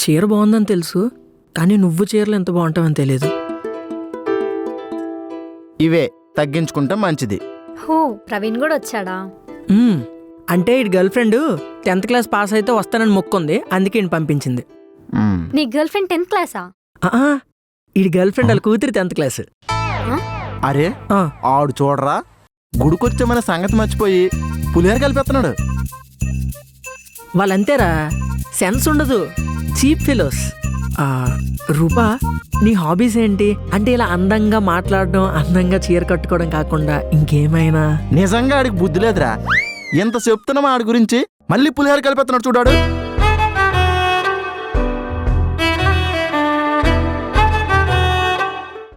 చీర బాగుందని తెలుసు, కానీ నువ్వు చీరలు ఎంత బాగుంటావని తెలియదు. ఇవే తగ్గించుకుంటే మంచిది. హో, ప్రవీణ్ కూడా వచ్చాడా? అంటే ఈ girl friend 10th class pass అయితే వస్తానని మొక్కుంది, అందుకే ఈయన పంపించింది. నీ గర్ల్ ఫ్రెండ్ 10th క్లాసా? ఈ గర్ల్ ఫ్రెండ్ వాళ్ళ కూతురి 10th క్లాస్. అరే ఆడు చూడరా, గుడికొచ్చామనే సంగతి మర్చిపోయి పులిహోర కలిపేస్తున్నాడు. వాళ్ళంతేరా, సెన్స్ ఉండదు, చీప్ ఫెలోస్. రూపా, నీ హాబీస్ ఏంటి? అంటే ఇలా అందంగా మాట్లాడడం, అందంగా చీర కట్టుకోవడం కాకుండా ఇంకేమైనా? నిజంగా ఆడికి బుద్ధి లేదురా, ఎంత చెప్తున్నామా ఆడి గురించి, మళ్ళీ పులిహోర కలిపేస్తున్నాడు చూడాడు.